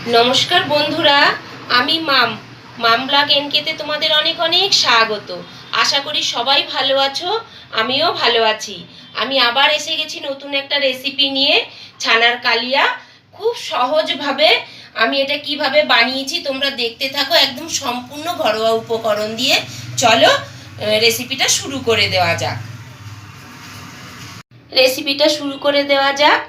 নমস্কার বন্ধুরা, আমি মাম ব্লগ এনকেতে তোমাদের অনেক অনেক স্বাগত। আশা করি সবাই ভালো আছো, আমিও ভালো আছি। আমি আবার এসে গেছি নতুন একটা রেসিপি নিয়ে, ছানার কালিয়া। খুব সহজভাবে আমি এটা কিভাবে বানিয়েছি তোমরা দেখতে থাকো, একদম সম্পূর্ণ ঘরোয়া উপকরণ দিয়ে। চলো রেসিপিটা শুরু করে দেওয়া যাক।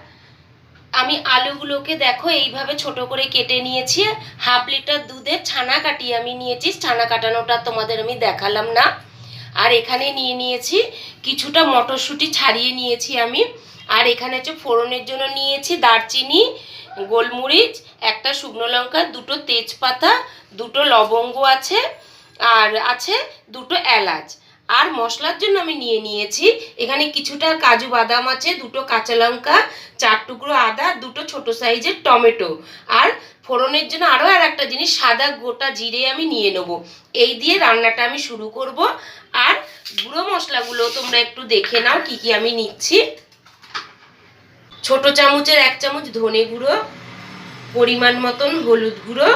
আমি আলুগুলোকে দেখো এইভাবে ছোট করে কেটে নিয়েছি। হাফ লিটার দুধের ছানা কাটিয়ে আমি নিয়েছি, ছানা কাটানোটা তোমাদের আমি দেখালাম না। আর এখানে নিয়ে নিয়েছি কিছুটা মটরশুঁটি ছাড়িয়ে নিয়েছি আমি। আর এখানে হচ্ছে ফোড়নের জন্য নিয়েছি দারচিনি, গোলমরিচ, একটা শুকনো লঙ্কা, দুটো তেজপাতা, দুটো লবঙ্গ আছে, আর আছে দুটো এলাচ। আর মশলার জন্য আমি নিয়ে নিয়েছি এখানে কিছুটা কাজু বাদাম আছে, দুটো কাঁচা লঙ্কা, 4 টুকরো আদা, দুটো ছোট সাইজের টমেটো। আর ফোড়নের জন্য আরও একটা জিনিস, সাদা গোটা জিরে আমি নিয়ে নেব। এই দিয়ে রান্নাটা আমি শুরু করব। আর গুঁড়ো মশলাগুলো তোমরা একটু দেখে নাও কি কি আমি নিচ্ছি। ছোট চামচের 1 চামচ ধনে গুঁড়ো, পরিমাণ মতন হলুদ গুঁড়ো,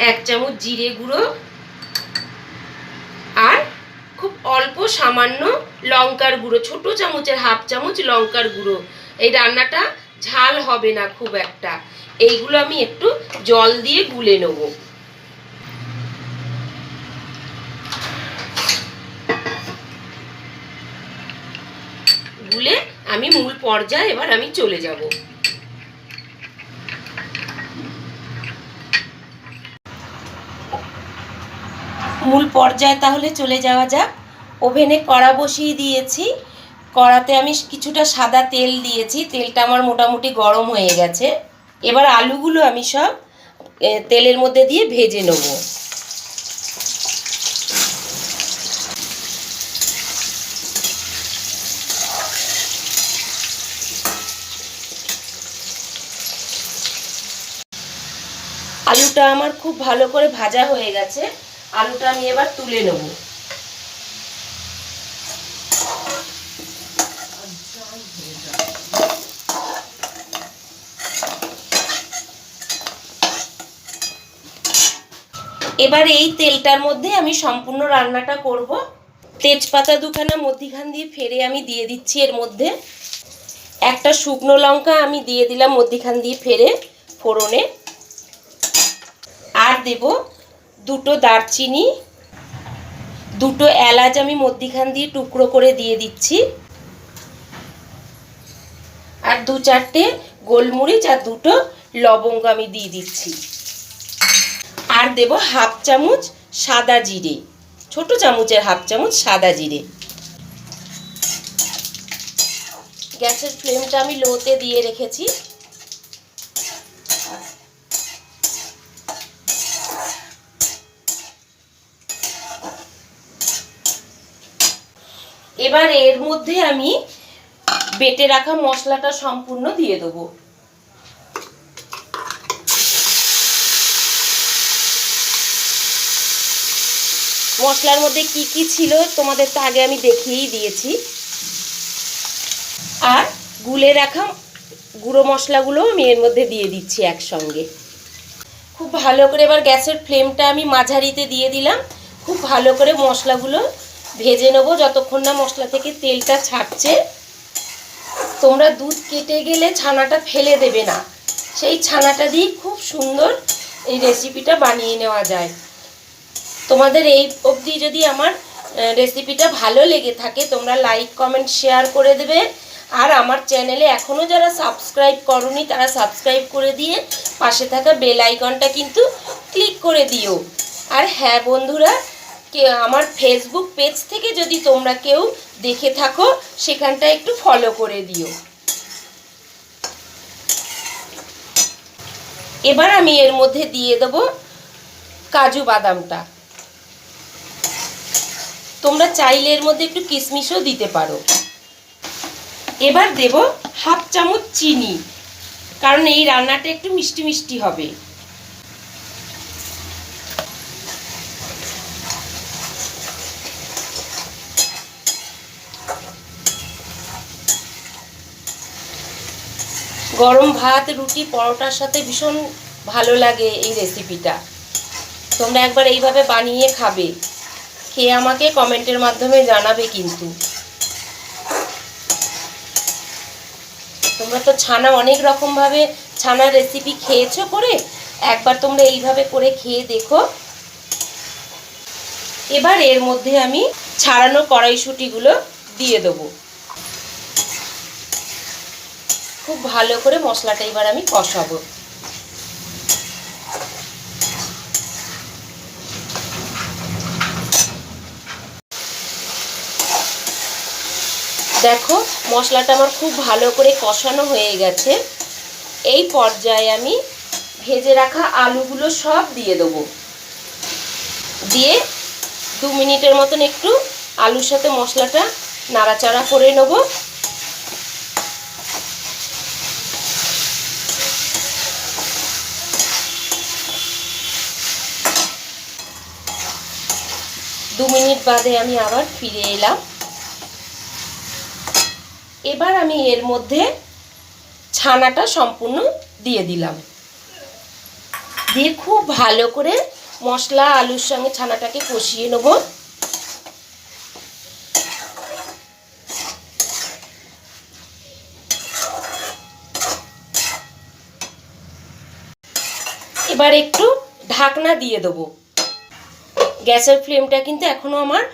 1 চামচ জিরে গুঁড়ো, আর খুব অল্প সামান্য লঙ্কার গুঁড়ো, ছোট চামচের হাফ চামচ লঙ্কার গুঁড়ো। এই রান্নাটা ঝাল হবে না খুব একটা। এইগুলো আমি একটু জল দিয়ে গুলে নেব। গুলে আমি মূল পর্যায়ে এবার আমি চলে যাব। মূল পর্যায়ে তাহলে চলে যাওয়া যাক। ওভেনে কড়া বসিয়ে দিয়েছি। কড়াতে আমি কিছুটা সাদা তেল দিয়েছি, তেলটা আমার মোটামুটি গরম হয়ে গেছে। এবার আলুগুলো আমি সব তেলের মধ্যে দিয়ে ভেজে নেব। আলুটা আমার খুব ভালো করে ভাজা হয়ে গেছে। আলুটা আমি এবার তুলে নেব। এবার এই তেলটার মধ্যে আমি সম্পূর্ণ রান্নাটা করব। তেজপাতা দুখানা মধ্যিখান দিয়ে ফেড়ে আমি দিয়ে দিচ্ছি এর মধ্যে। একটা শুকনো লঙ্কা আমি দিয়ে দিলাম মধ্যিখান দিয়ে ফেড়ে ফোড়নে। আর দেব দুটো দারচিনি, দুটো এলাচ আমি মধ্যিখান দিয়ে টুকরো করে দিয়ে দিচ্ছি, আর 2-4টে গোলমরিচ আর দুটো লবঙ্গ আমি দিয়ে দিচ্ছি। আর দেব হাফ চামচ সাদা জিরে, ছোট চামচের হাফ চামচ সাদা জিরে। গ্যাসের ফ্লেমটা আমি লোতে দিয়ে রেখেছি। এবার এর মধ্যে আমি বেটে রাখা মশলাটা সম্পূর্ণ দিয়ে দেবো। মশলার মধ্যে কি কি ছিল তোমাদের তো আগে আমি দেখিয়েই দিয়েছি। আর গুলে রাখা গুঁড়ো মশলাগুলো আমি এর মধ্যে দিয়ে দিচ্ছি একসঙ্গে। খুব ভালো করে এবার গ্যাসের ফ্লেমটা আমি মাঝারিতে দিয়ে দিলাম। খুব ভালো করে মশলাগুলো ভেজে নেব যতক্ষণ না মশলা থেকে তেলটা ছাড়ছে। তোমরা দুধ কেটে গেলে ছানাটা ফেলে দেবে না, সেই ছানাটা দিয়ে খুব সুন্দর এই রেসিপিটা বানিয়ে নেওয়া যায়। তোমাদের এই অবধি যদি আমার রেসিপিটা ভালো লেগে থাকে তোমরা লাইক কমেন্ট শেয়ার করে দেবে। আর আমার চ্যানেলে এখনও যারা সাবস্ক্রাইব করোনি তারা সাবস্ক্রাইব করে দিয়ে পাশে থাকা বেল আইকনটা কিন্তু ক্লিক করে দিও। আর হ্যাঁ বন্ধুরা, আমার ফেসবুক পেজ থেকে যদি তোমরা কেউ দেখে থাকো সেখানটা একটু ফলো করে দিও। এবার আমি এর মধ্যে দিয়ে দেবো কাজু বাদামটা। তোমরা চাইলে এর মধ্যে একটু কিশমিশও দিতে পারো। এবার দেব হাফ চামচ চিনি, কারণ এই রান্নাটা একটু মিষ্টি মিষ্টি হবে। গরম ভাত, রুটি, পরোটার সাথে ভীষণ ভালো লাগে এই রেসিপিটা। তোমরা একবার এইভাবে বানিয়ে খাবে, খেয়ে আমাকে কমেন্টের মাধ্যমে জানাবে। কিন্তু তোমরা তো ছানা অনেক রকমভাবে ছানার রেসিপি খেয়েছো করে, একবার তোমরা এইভাবে করে খেয়ে দেখো। এবার এর মধ্যে আমি ছাড়ানো কড়াইশুঁটিগুলো দিয়ে দেবো। খুব ভালো করে মশলাটা এবার আমি কষাবো। দেখো মশলাটা আমার খুব ভালো করে কষানো হয়ে গেছে। এই পর্যায়ে আমি ভেজে রাখা আলুগুলো সব দিয়ে দেবো। দিয়ে 2 মিনিটের মতন একটু আলুর সাথে মশলাটা নাড়াচাড়া করে নেব। দু মিনিট বাদে আমি আবার ফিরে এলাম। এবার আমি এর মধ্যে ছানাটা সম্পূর্ণ দিয়ে দিলাম। দিয়ে খুব ভালো করে মশলা আলুর সঙ্গে ছানাটাকে কষিয়ে নেব। এবার একটু ঢাকনা দিয়ে দেবো। গ্যাসের ফ্লেমটা কিন্তু এখনো আমার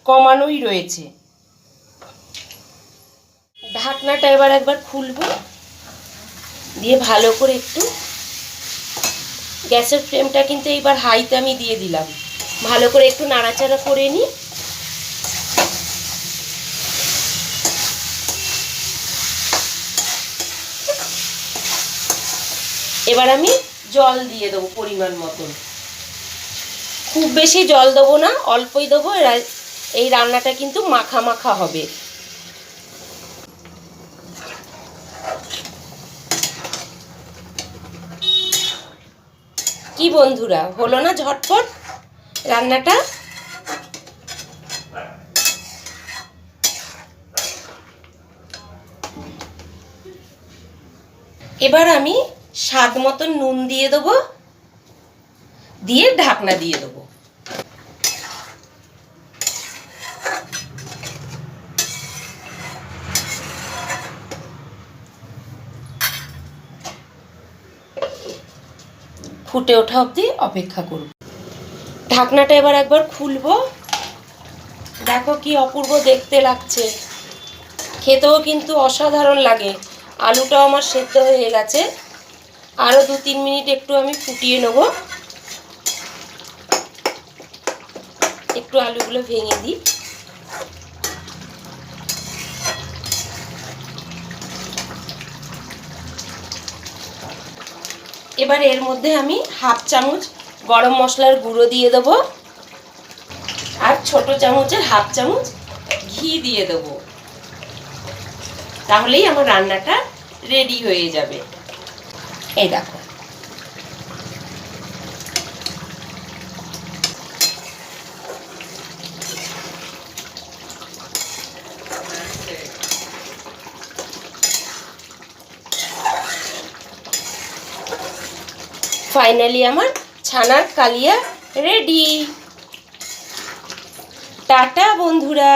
কমানোই রয়েছে। ঢাকনাটা এবার একবার খুলবো, দিয়ে ভালো করে একটু, গ্যাসের ফ্লেমটা কিন্তু এইবার হাইতে আমি দিয়ে দিলাম। ভালো করে একটু নাড়াচাড়া করে নিই। এবার আমি জল দিয়ে দেবো পরিমাণ মতন। খুব বেশি জল দেবো না, অল্পই দেবো। এই রান্নাটা কিন্তু মাখা মাখা হবে। কি বন্ধুরা, হলো না ঝটপট রান্নাটা? এবার আমি স্বাদ মতন নুন দিয়ে দেবো, দিয়ে ঢাকনা দিয়ে দেবো। ফুটে ওঠা অবধি অপেক্ষা করব। ঢাকনাটা এবার একবার খুলবো। দেখো কি অপূর্ব দেখতে লাগছে, খেতেও কিন্তু অসাধারণ লাগে। আলুটাও আমার সেদ্ধ হয়ে গেছে। আরও 2-3 মিনিট একটু আমি ফুটিয়ে নেব। একটু আলুগুলো ভেঙে দিই। এবার এর মধ্যে আমি 1/2 চামচ গরম মশলার গুঁড়ো দিয়ে দেবো, আর ছোট চামচের 1/2 চামচ ঘি দিয়ে দেবো। তাহলেই আমার রান্নাটা রেডি হয়ে যাবে। এই দেখো, ফাইনালি আমার ছানার কালিয়া রেডি। টাটা বন্ধুরা।